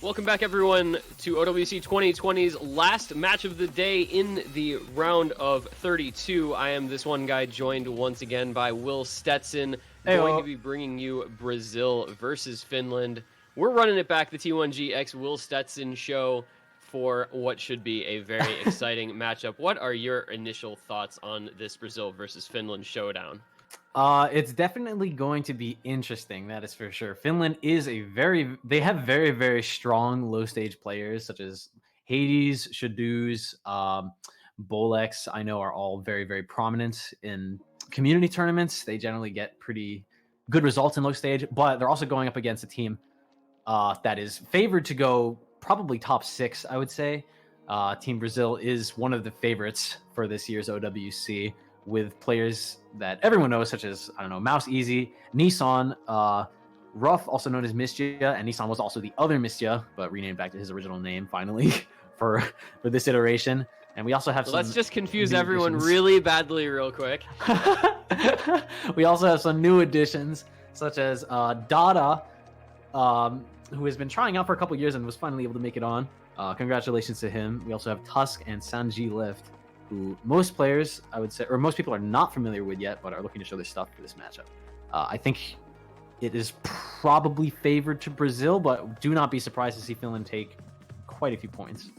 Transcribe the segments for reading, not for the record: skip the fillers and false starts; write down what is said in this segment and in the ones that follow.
Welcome back, everyone, to OWC 2020's last match of the day in the round of 32. I am this one guy, joined once again by Will Stetson, going to be bringing you Brazil versus Finland. We're running it back, the T1G x Will Stetson show, for what should be a very exciting matchup. What are your initial thoughts on this Brazil versus Finland showdown? It's definitely going to be interesting, that is for sure. Finland is they have very, very strong low stage players such as Haadez, shdewz, boleks, I know are all very, very prominent in community tournaments. They generally get pretty good results in low stage, but they're also going up against a team that is favored to go probably top 6, I would say. Team Brazil is one of the favorites for this year's OWC, with players that everyone knows, such as, I don't know, MouseEasy, Nissan, Ruff, also known as Mystia, and Nissan was also the other Mystia, but renamed back to his original name, finally, for this iteration. And we also have some... Let's just confuse everyone really badly real quick. We also have some new additions, such as Dada, who has been trying out for a couple years and was finally able to make it on. Congratulations to him. We also have Tusk and Sanjilift, who most players, I would say, or most people are not familiar with yet, but are looking to show their stuff for this matchup. I think it is probably favored to Brazil, but do not be surprised to see Finland take quite a few points.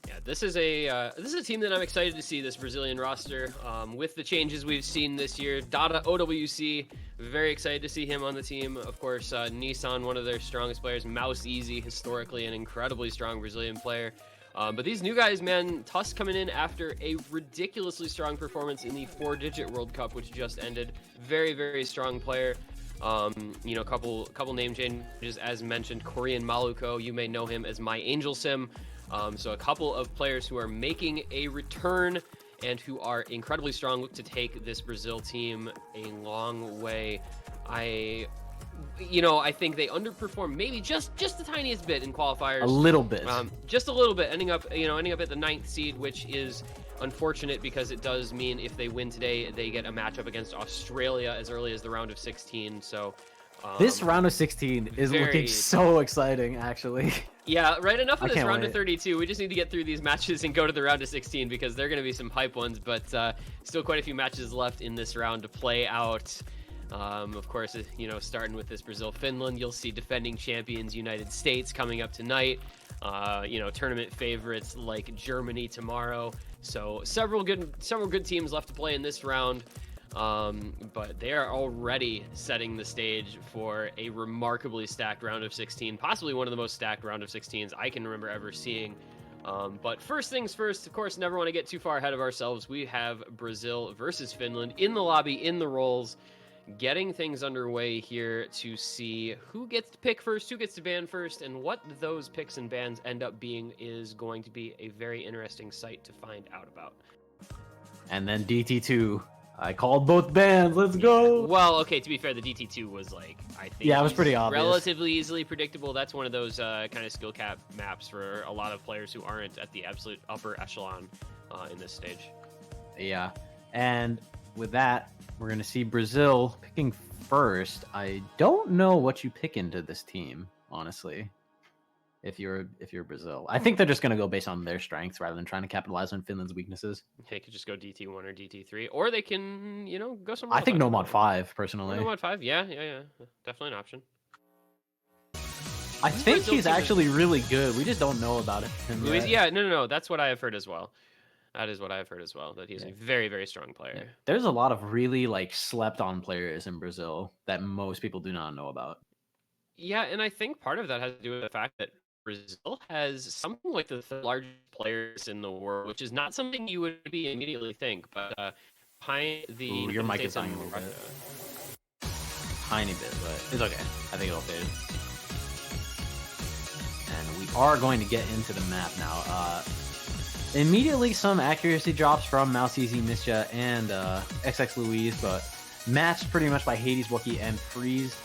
Yeah, this is a team that I'm excited to see, this Brazilian roster. With the changes we've seen this year, Dada OWC, very excited to see him on the team. Of course, Nissan, one of their strongest players, MouseEasy, historically an incredibly strong Brazilian player. But these new guys, man, Tusk coming in after a ridiculously strong performance in the 4-digit World Cup, which just ended. Very, very strong player. You know, couple name changes, as mentioned. Coreanmaluco, you may know him as My Angel Sim. So a couple of players who are making a return and who are incredibly strong, look to take this Brazil team a long way. I think they underperformed maybe just the tiniest bit in qualifiers. A little bit. Just a little bit, ending up at the 9th seed, which is unfortunate because it does mean if they win today, they get a matchup against Australia as early as the round of 16. So this round of 16 is looking so exciting, actually. Yeah, right. Enough of this round of 32. We just need to get through these matches and go to the round of 16 because they're going to be some hype ones, but still quite a few matches left in this round to play out. Of course, starting with this Brazil-Finland, you'll see defending champions United States coming up tonight. Tournament favorites like Germany tomorrow. So several good teams left to play in this round. But they are already setting the stage for a remarkably stacked round of 16, possibly one of the most stacked round of 16s I can remember ever seeing. But first things first, of course, never want to get too far ahead of ourselves. We have Brazil versus Finland in the lobby, in the rolls, getting things underway here to see who gets to pick first, who gets to ban first, and what those picks and bans end up being is going to be a very interesting sight to find out about. And then DT2. I called both bans. Let's go. Well, okay, to be fair, the DT2 was it was pretty obvious. Relatively easily predictable. That's one of those kind of skill cap maps for a lot of players who aren't at the absolute upper echelon in this stage. Yeah, and with that, we're going to see Brazil picking first. I don't know what you pick into this team, honestly. If you're Brazil, I think they're just going to go based on their strengths rather than trying to capitalize on Finland's weaknesses. They could just go DT1 or DT3, or they can, go somewhere else. I think no mod 5 personally. No mod 5, yeah, definitely an option. I think he's actually really good. We just don't know about him. Yeah, no. That's what I have heard as well. That is what I have heard as well. That he's a very, very strong player. Yeah. There's a lot of really slept-on players in Brazil that most people do not know about. Yeah, and I think part of that has to do with the fact that Brazil has something like the largest players in the world, which is not something you would immediately think. But behind the your mic is dying a little bit. Tiny bit, but it's okay. I think it'll fade. And we are going to get into the map now. Immediately, some accuracy drops from MouseEasy, Mystia, and XX Louise, but matched pretty much by Haadez, Wucki, and Freeze.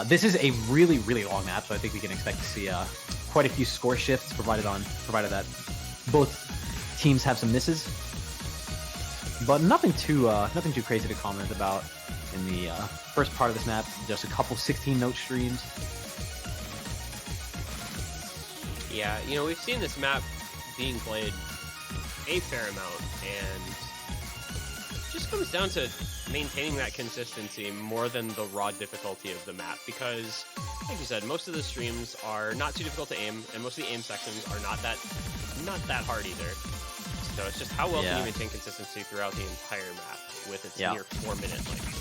This is a really, really long map, so I think we can expect to see quite a few score shifts, provided that both teams have some misses. But nothing too crazy to comment about in the first part of this map. Just a couple 16-note streams. Yeah, you know, we've seen this map being played a fair amount, and it just comes down to maintaining that consistency more than the raw difficulty of the map, because, like you said, most of the streams are not too difficult to aim, and most of the aim sections are not that hard either. So it's just how well can you maintain consistency throughout the entire map with its near 4-minute length.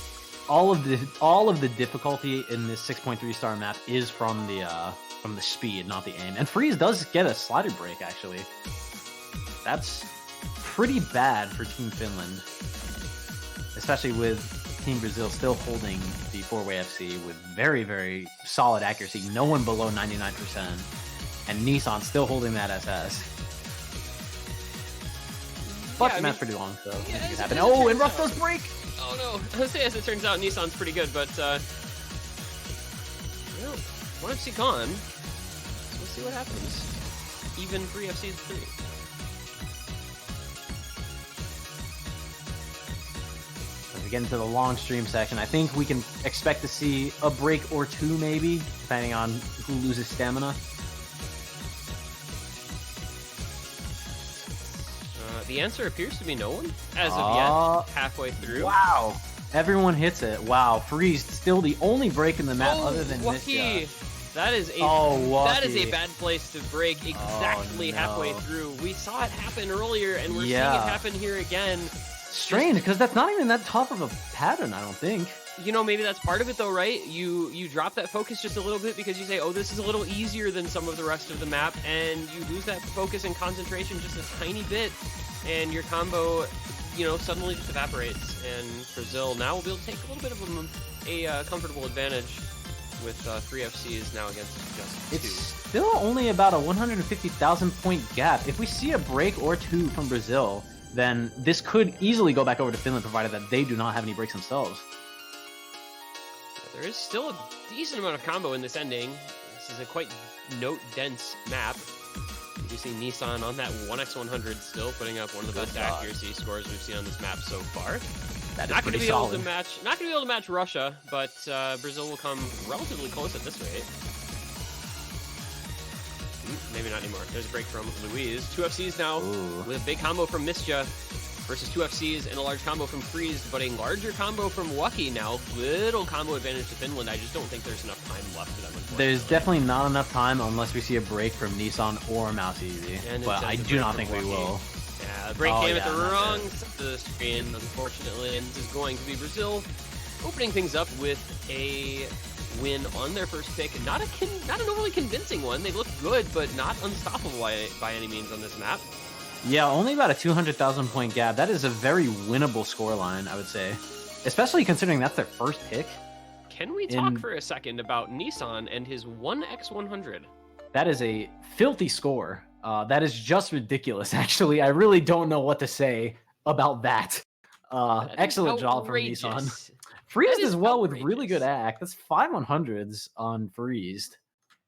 All of the difficulty in this 6.3 star map is from the speed, not the aim. And Freeze does get a slider break, actually. That's pretty bad for Team Finland, especially with Team Brazil still holding the 4-way FC with very, very solid accuracy. No one below 99%, and Nissan still holding that SS. But the match pretty long, so anything could happen. Oh, and Ruff does break! Oh no! I was say, as it turns out, Nissan's pretty good, but you know, 1FC gone. So we'll see what happens. Even 3FC 3. As we get into the long stream section, I think we can expect to see a break or two, maybe, depending on who loses stamina. The answer appears to be no one, as of yet, halfway through. Wow. Everyone hits it. Wow. Freeze still the only break in the map other than Wucki. Mystia. That is a bad place to break exactly halfway through. We saw it happen earlier, and we're seeing it happen here again. Strange, because that's not even that tough of a pattern, I don't think. You know, maybe that's part of it, though, right? You drop that focus just a little bit because you say, oh, this is a little easier than some of the rest of the map, and you lose that focus and concentration just a tiny bit, and your combo, you know, suddenly just evaporates. And Brazil now will be able to take a little bit of a comfortable advantage with 3 FCs now against just 2. It's still only about a 150,000 point gap. If we see a break or two from Brazil, then this could easily go back over to Finland, provided that they do not have any breaks themselves. There is still a decent amount of combo in this ending. This is a quite note-dense map. You do see Nissan on that 1x100 still putting up one of the best accuracy scores we've seen on this map so far. That is not going to be solid. Not going to be able to match Russia, but Brazil will come relatively close at this rate. Maybe not anymore. There's a break from Louise. 2 FCs now with a big combo from Mystia versus 2 FCs and a large combo from Freeze, but a larger combo from Wucki now. Little combo advantage to Finland. I just don't think there's enough time left for them. There's definitely not enough time unless we see a break from Nissan or MouseEasy, but I do not think we will. Yeah, the break came at the wrong side of the screen, unfortunately, and this is going to be Brazil opening things up with a win on their first pick. Not an overly convincing one. They look good, but not unstoppable by any means on this map. Yeah, only about a 200,000 point gap. That is a very winnable scoreline, I would say, especially considering that's their first pick. Can we talk for a second about Nissan and his 1x100? That is a filthy score. That is just ridiculous, actually. I really don't know what to say about that. Excellent job from Nissan. Freezed as well with really good act. That's 5 on hundreds on Freezed,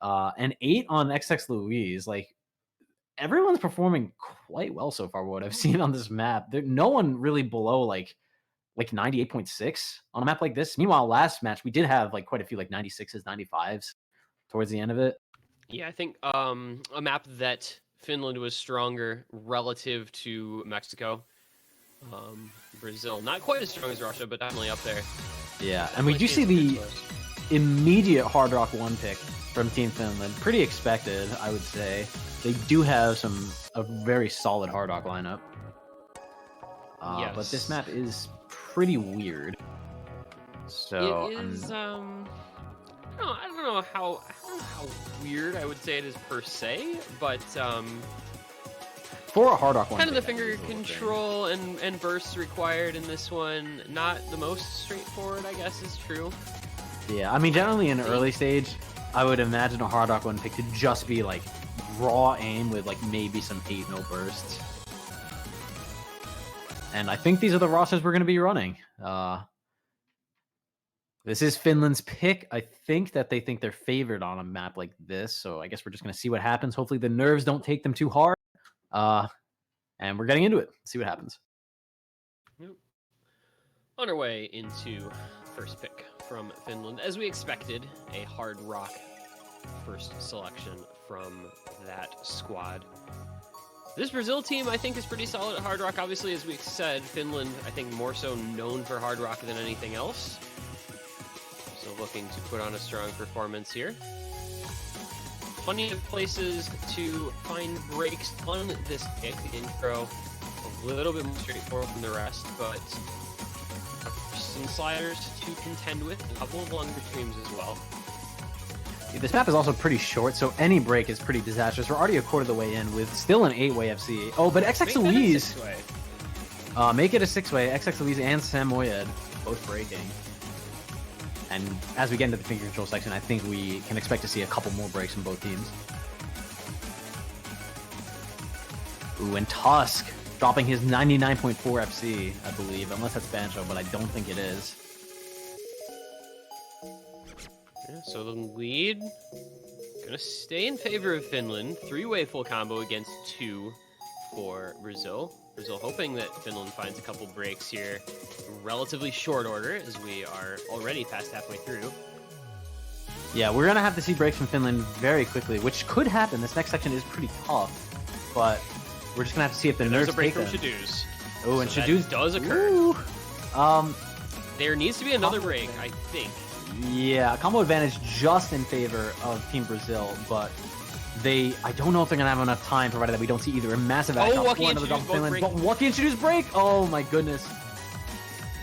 and 8 on XX Louise. Like, everyone's performing quite well so far. What I've seen on this map, no one really below like 98.6 on a map like this. Meanwhile, last match we did have like quite a few like 96s, 95s towards the end of it. Yeah, I think a map that Finland was stronger relative to Mexico. Brazil, not quite as strong as Russia, but definitely up there. Yeah, and we do see the immediate Hard Rock 1 pick from Team Finland. Pretty expected, I would say. They do have a very solid Hard Rock lineup. Yes. But this map is pretty weird. So it is. I don't know how weird I would say it is per se, but for a Hard Rock 1 kind of the finger control and bursts required in this one. Not the most straightforward, I guess, is true. Yeah, I mean, generally in early stage, I would imagine a Hard Rock 1 pick to just be like raw aim with like maybe some 8-0 bursts. And I think these are the rosters we're going to be running. This is Finland's pick. I think that they think they're favored on a map like this, so I guess we're just going to see what happens. Hopefully the nerves don't take them too hard. And we're getting into it. See what happens. Yep. On our way into first pick from Finland. As we expected, a Hard Rock first selection from that squad. This Brazil team, I think, is pretty solid at Hard Rock. Obviously, as we said, Finland, I think, more so known for Hard Rock than anything else. So looking to put on a strong performance here. Plenty of places to find breaks on this pick. The intro, a little bit more straightforward than the rest, but some sliders to contend with, a couple of longer streams as well. This map is also pretty short, so any break is pretty disastrous. We're already a quarter of the way in with still an 8-way FC. Oh, but XX Louise. Make it a 6-way. XX Louise and Samoyed both breaking. And as we get into the finger control section, I think we can expect to see a couple more breaks from both teams. Ooh, and Tusk dropping his 99.4 FC, I believe, unless that's Bancho, but I don't think it is. Yeah, so the lead gonna stay in favor of Finland. 3-way full combo against 2 for Brazil. Brazil hoping that Finland finds a couple breaks here in relatively short order, as we are already past halfway through. Yeah, we're gonna have to see breaks from Finland very quickly, which could happen. This next section is pretty tough, but we're just gonna have to see if the nerves There's a break take from them. shdewz. Oh, and so shdewz that does occur. Ooh. There needs to be another break, I think. Yeah, combo advantage just in favor of Team Brazil, but I don't know if they're going to have enough time, provided that we don't see either a massive attack or another double Finland. But Wucki and shdewz break! Oh my goodness.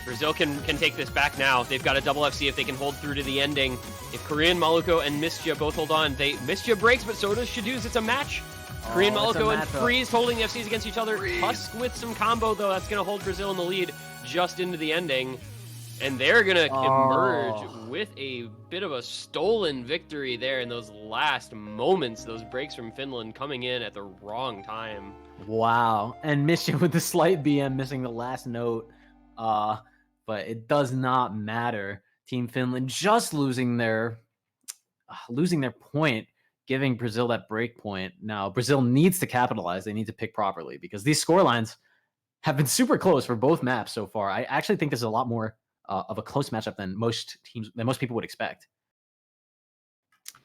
Brazil can take this back now. They've got a double FC if they can hold through to the ending. If Coreanmaluco and Mystia both hold on, Mystia breaks, but so does shdewz. It's a match. Coreanmaluco and Freeze holding the FCs against each other. Tusk with some combo, though. That's going to hold Brazil in the lead just into the ending. And they're going to emerge with a bit of a stolen victory there in those last moments. Those breaks from Finland coming in at the wrong time. Wow. And Mystia with the slight BM missing the last note. But it does not matter. Team Finland just losing their point, giving Brazil that break point. Now, Brazil needs to capitalize. They need to pick properly because these scorelines have been super close for both maps so far. I actually think this is a lot more of a close matchup than most people would expect.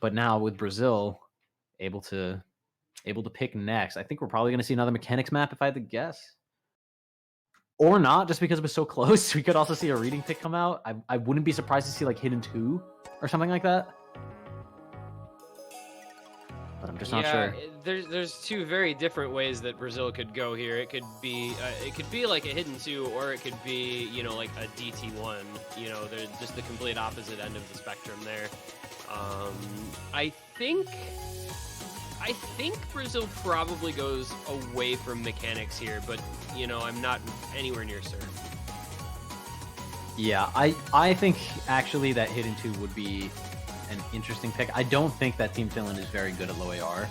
But now with Brazil able to pick next, I think we're probably going to see another mechanics map if I had to guess. Or not, just because it was so close. We could also see a reading pick come out. I wouldn't be surprised to see like Hidden 2 or something like that. But I'm just not sure. There's two very different ways that Brazil could go here. It could be like a Hidden 2, or it could be, you know, like a DT1. You know, they're just the complete opposite end of the spectrum there. I think Brazil probably goes away from mechanics here, but you know, I'm not anywhere near certain. Yeah, I think actually that Hidden 2 would be an interesting pick. I don't think that Team Finland is very good at low AR.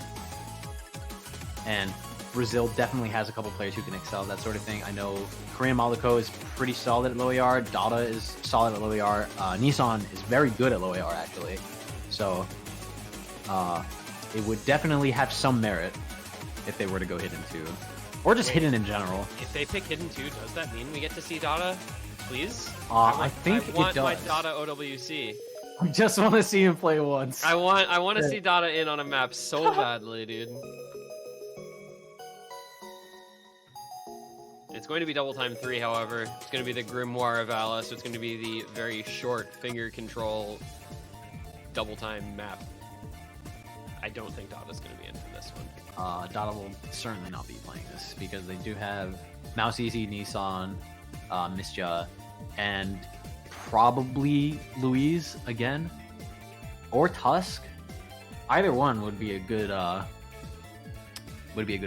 And Brazil definitely has a couple players who can excel that sort of thing. I know Coreanmaluco is pretty solid at low AR. Dada is solid at low AR. Nissan is very good at low AR, actually. So it would definitely have some merit if they were to go Hidden 2. Or just Hidden in general. If they pick Hidden 2, does that mean we get to see Dada? Please? I think it does. I want my Dada OWC. I just want to see him play once. I want to see Dada in on a map so badly, dude. It's going to be double time 3, however. It's going to be the Grimoire of Allah, so it's going to be the very short finger control double time map. I don't think Dada's going to be in for this one. Dada will certainly not be playing this because they do have MouseEasy, Nissan, Mystia, and probably Louise again, or Tusk. Either one would be a good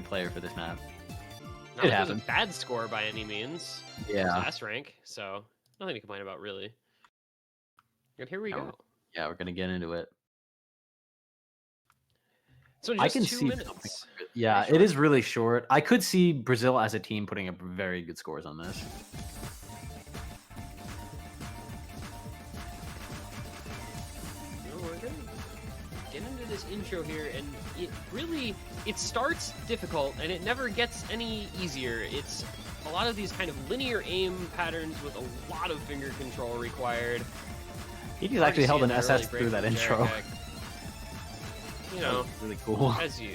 player for this map. Not it was a bad score by any means. Yeah. S rank, so nothing to complain about really. And here we go. Yeah, we're gonna get into it. So just I can 2 see minutes. Yeah, it is really short. I could see Brazil as a team putting up very good scores on this. We're gonna get into this intro here, and it starts difficult, and it never gets any easier. It's a lot of these kind of linear aim patterns with a lot of finger control required. He just actually held an SS through that intro. you know, really cool. As you do.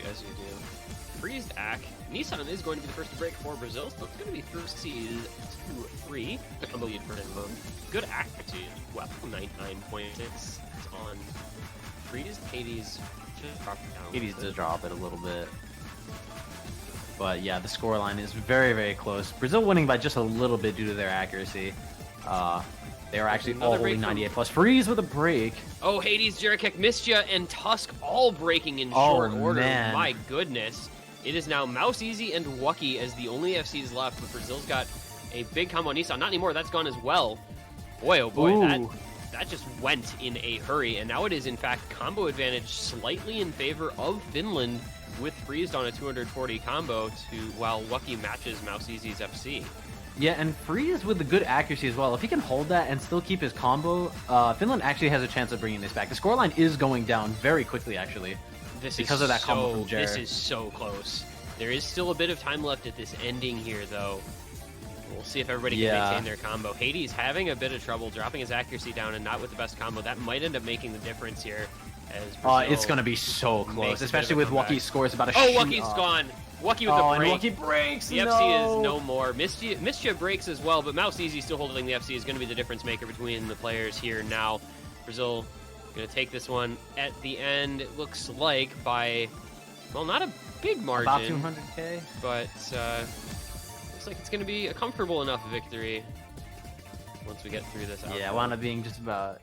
Freezed Ack. Nissan is going to be the first to break for Brazil, so it's going to be through seed 2-3. The combo lead for him. Good Ack, actually. Well, 99.6 on Freezed. Hades just dropped it down. Hades does drop it a little bit. But yeah, the scoreline is very, very close. Brazil winning by just a little bit due to their accuracy. They are actually all holding 98 plus. Freeze with a break. Oh, Haadez, Jerekek, Mystia, and Tusk all breaking in short order. Man. My goodness. It is now MouseEasy and Wucki as the only FCs left, but Brazil's got a big combo on Nissan. Not anymore, that's gone as well. Boy, oh boy, that just went in a hurry, and now it is, in fact, combo advantage slightly in favor of Finland with Freezed on a 240 combo while Wucki matches MouseEasy's FC. Yeah, and Freeze with the good accuracy as well. If he can hold that and still keep his combo, Finland actually has a chance of bringing this back. The scoreline is going down very quickly, actually. Because of that combo from Jer. This is so close. There is still a bit of time left at this ending here, though. We'll see if everybody can maintain their combo. Haadez having a bit of trouble, dropping his accuracy down and not with the best combo. That might end up making the difference here. As it's going to be so close, especially with Wucki's scores about a shoot. Wucki's gone. Wucki with the break. And Wucki breaks. The FC is no more. Mystia breaks as well, but MouseEasy still holding the FC is going to be the difference maker between the players here now. Brazil going to take this one at the end. It looks like by, well, not a big margin. About 200K. But looks like it's going to be a comfortable enough victory once we get through this outcome. Yeah, wound up being just about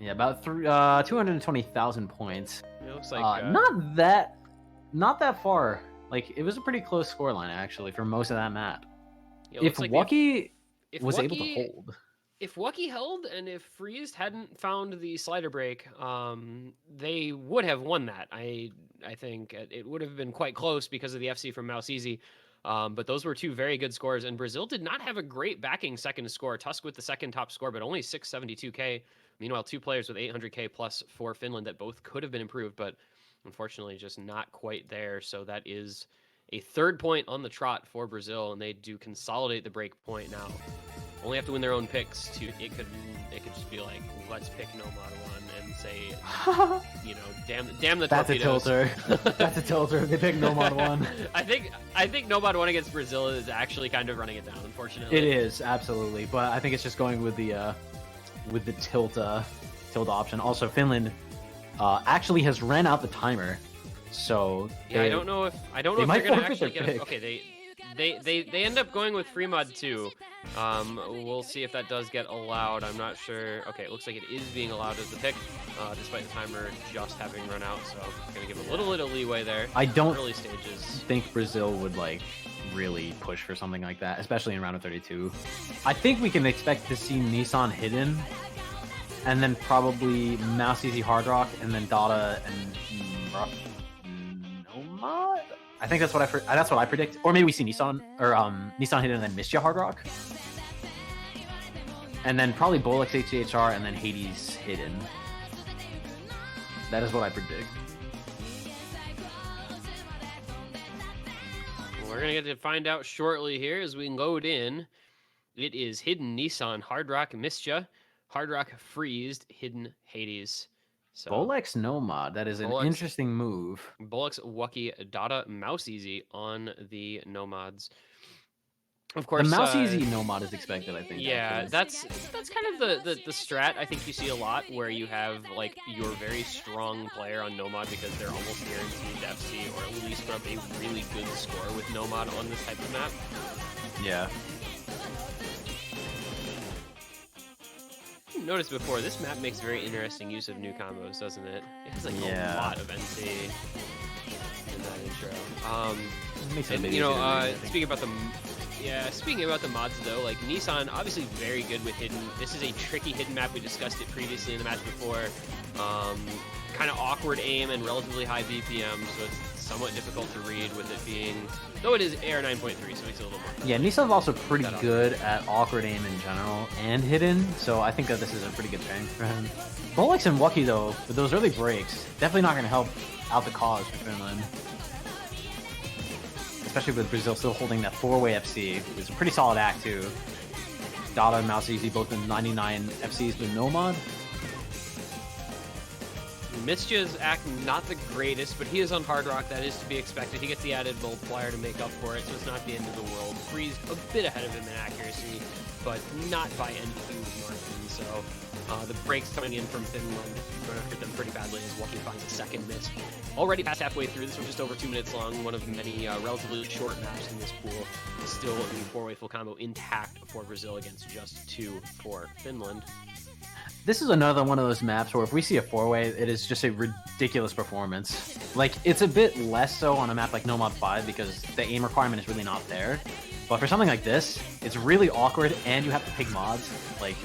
220,000 points. It looks like not that far. Like, it was a pretty close scoreline actually for most of that map. If Wucki was able to hold. If Wucki held and if Freezed hadn't found the slider break, they would have won that. I think it would have been quite close because of the FC from MouseEasy. But those were two very good scores, and Brazil did not have a great backing second score. Tusk with the second top score, but only 672K. Meanwhile, two players with 800K plus for Finland that both could have been improved, but unfortunately just not quite there. So that is a third point on the trot for Brazil, and they do consolidate the break point now. Only have to win their own picks to it could just be like, let's pick Nomad 1 and say, you know, damn the That's torpedoes. A tilter. That's a tilter. They pick Nomad 1. I think Nomad 1 against Brazil is actually kind of running it down, unfortunately. It is, absolutely. But I think it's just going with the tilt option. Also, Finland actually has ran out the timer. So yeah, I don't know if they're gonna actually get a, okay, they end up going with free mod 2. We'll see if that does get allowed. I'm not sure. Okay, it looks like it is being allowed as the pick, despite the timer just having run out. So I'm gonna give a little bit of leeway there. I don't early stages think Brazil would like really push for something like that, especially in round of 32. I think we can expect to see Nissan hidden, and then probably MouseEasy Hard Rock, and then Dada and Nomad. I think that's what I predict. Or maybe we see Nissan hidden and then Mystia Hard Rock. And then probably boleks HCHR and then Haadez hidden. That is what I predict. We're gonna get to find out shortly here as we load in. It is hidden Nissan, Hard Rock Mystia, Hard Rock Freezed, hidden Haadez. So, boleks Nomad, that is an interesting move. Boleks, Wucki, Dada, MouseEasy on the Nomads. Of course, the MouseEasy Nomad is expected, I think. Yeah, that's kind of the strat I think you see a lot, where you have like your very strong player on Nomad because they're almost guaranteed FC, or at least put up a really good score with Nomad on this type of map. Yeah. Noticed before, this map makes very interesting use of new combos, doesn't it? It has like a lot of NC in that intro. And you know, speaking about the mods though, like Nissan obviously very good with hidden. This is a tricky hidden map. We discussed it previously in the match before. Kind of awkward aim and relatively high BPM, so it's somewhat difficult to read with it being, though it is AR 9.3, so it makes it a little more. Yeah, Nissan's also pretty good at awkward aim in general and hidden, so I think that this is a pretty good pairing for him. boleks and Wucki though, with those early breaks, definitely not going to help out the cause for Finland. Especially with Brazil still holding that 4-way FC. It's a pretty solid act too. Dada and MouseEasy both in 99 FCs with Nomad. Mystia's act not the greatest, but he is on Hard Rock. That is to be expected. He gets the added multiplier to make up for it, so it's not the end of the world. Freeze a bit ahead of him in accuracy, but not by any huge margin. So the breaks coming in from Finland going to hurt them pretty badly as Wucki finds a second miss. Already past halfway through. This was just over 2 minutes long. One of many relatively short maps in this pool. Still the four-way full combo intact for Brazil against just 2 for Finland. This is another one of those maps where if we see a four-way, it is just a ridiculous performance. Like, it's a bit less so on a map like No Mod 5 because the aim requirement is really not there. But for something like this, it's really awkward and you have to pick mods. Like,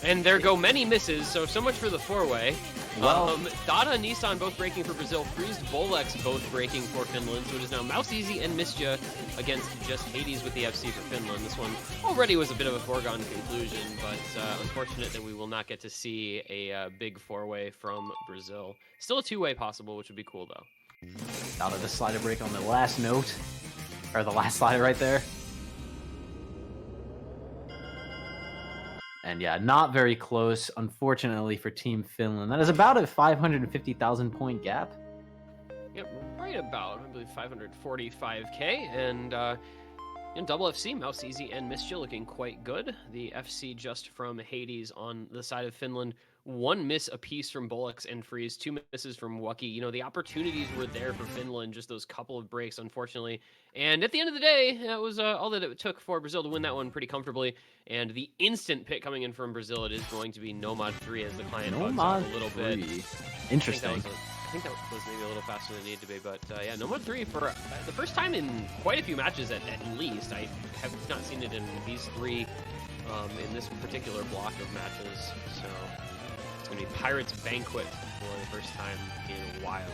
and there go many misses, so much for the four-way. Well, Dada and Nissan both breaking for Brazil. Freezed boleks both breaking for Finland. So it is now MouseEasy and Mystia against just Haadez with the FC for Finland. This one already was a bit of a foregone conclusion, but unfortunate that we will not get to see a big four-way from Brazil. Still a two-way possible, which would be cool, though. Dada the slider break on the last note, or the last slider right there. And yeah, not very close, unfortunately, for Team Finland. That is about a 550,000 point gap. Yep, right about, I believe, 545k. And in double FC, MouseEasy and Mystia looking quite good. The FC just from Haadez on the side of Finland. 1 miss apiece from boleks and Freeze, 2 misses from Wucki. You know, the opportunities were there for Finland, just those couple of breaks, unfortunately. And at the end of the day, that was all that it took for Brazil to win that one pretty comfortably. And the instant pick coming in from Brazil, it is going to be No Mod 3 as the client bugs out a little bit. Interesting. I think that was maybe a little faster than it needed to be, but yeah, No Mod 3 for the first time in quite a few matches at least. I have not seen it in these 3 in this particular block of matches, so it's going to be Pirates Banquet for the first time in a while.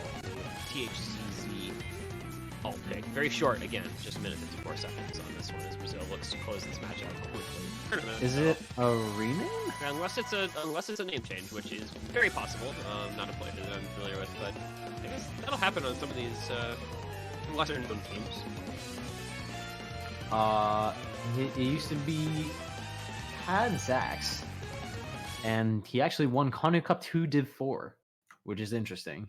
THCZ alt pick. Very short, again, just a minute 54 seconds on this one as Brazil looks to close this match out quickly. Is it a rename? Unless it's a name change, which is very possible. Not a player that I'm familiar with, but I guess that'll happen on some of these lesser known teams. It used to be Haadez, and he actually won Konu Cup 2 Div 4, which is interesting.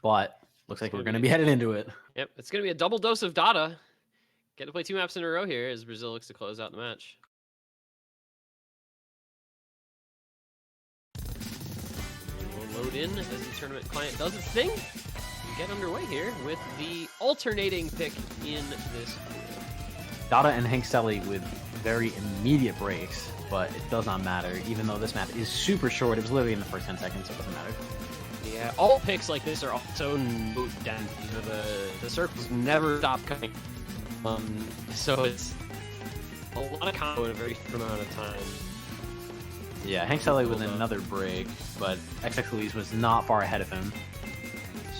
But looks like we're going to be headed into it. Yep, it's going to be a double dose of Dada. Get to play 2 maps in a row here as Brazil looks to close out the match. And we'll load in as the tournament client does its thing. And get underway here with the alternating pick in this pool. Dada and HENKSELI with very immediate breaks, but it does not matter. Even though this map is super short, it was literally in the first 10 seconds, so it doesn't matter. Yeah, all picks like this are also moot down. You know, the circles never stop coming. So it's a lot of combo in a very short amount of time. Yeah, HENKSELI with another break, but XXLuis was not far ahead of him.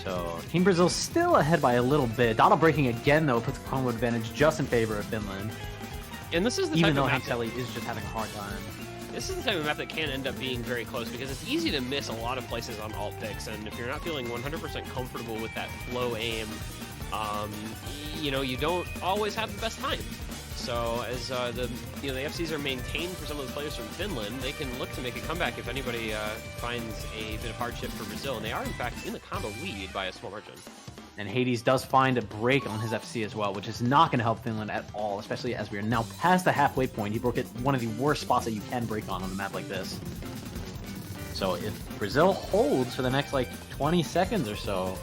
So Team Brazil still ahead by a little bit. Dada breaking again, though, puts the combo advantage just in favor of Finland. And this is the even type though of map HENKSELI is just having a hard time. This is the type of map that can end up being very close because it's easy to miss a lot of places on alt picks, and if you're not feeling 100% comfortable with that flow aim, you know, you don't always have the best time. So as the FCs are maintained for some of the players from Finland, they can look to make a comeback if anybody finds a bit of hardship for Brazil, and they are in fact in the combo lead by a small margin. And Haadez does find a break on his FC as well, which is not going to help Finland at all, especially as we are now past the halfway point. He broke it one of the worst spots that you can break on a map like this. So if Brazil holds for the next like 20 seconds or so,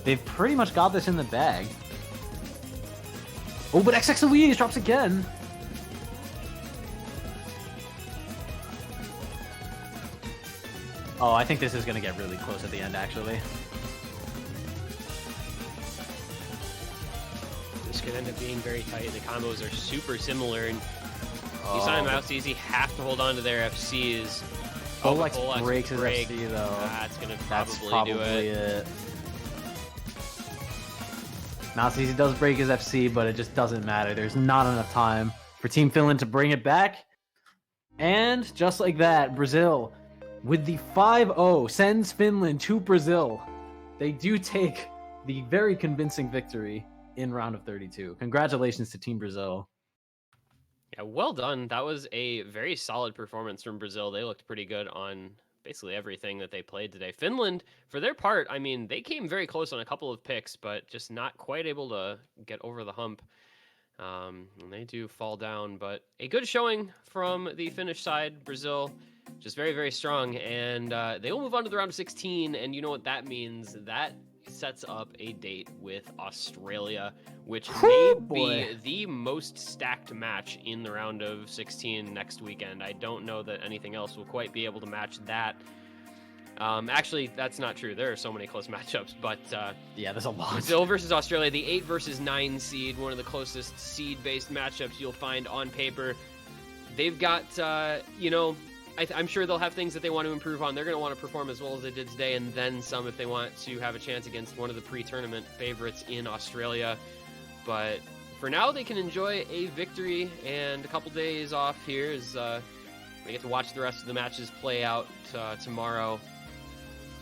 they've pretty much got this in the bag. Oh, but XXLuis drops again. Oh, I think this is going to get really close at the end, actually. This could end up being very tight. The combos are super similar, and Nissan and MouseEasy have to hold on to their FCs. Boleks breaks his FC, though. That's going to probably do it. MouseEasy does break his FC, but it just doesn't matter. There's not enough time for Team Finland to bring it back. And just like that, Brazil, with the 5-0, sends Finland to Brazil. They do take the very convincing victory in round of 32. Congratulations to Team Brazil. Yeah, well done. That was a very solid performance from Brazil. They looked pretty good on basically everything that they played today. Finland, for their part, I mean, they came very close on a couple of picks, but just not quite able to get over the hump. And they do fall down, but a good showing from the Finnish side. Brazil, just very, very strong, and they will move on to the round of 16, and you know what that means? That sets up a date with Australia, which may be the most stacked match in the round of 16 next weekend. I don't know that anything else will quite be able to match that. Actually, that's not true. There are so many close matchups, but yeah, there's a lot. Brazil versus Australia, the 8 versus 9 seed, one of the closest seed-based matchups you'll find on paper. They've got, you know, I'm sure they'll have things that they want to improve on. They're going to want to perform as well as they did today, and then some if they want to have a chance against one of the pre-tournament favorites in Australia. But for now, they can enjoy a victory and a couple days off here as they get to watch the rest of the matches play out tomorrow,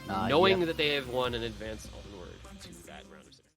knowing that they have won and advanced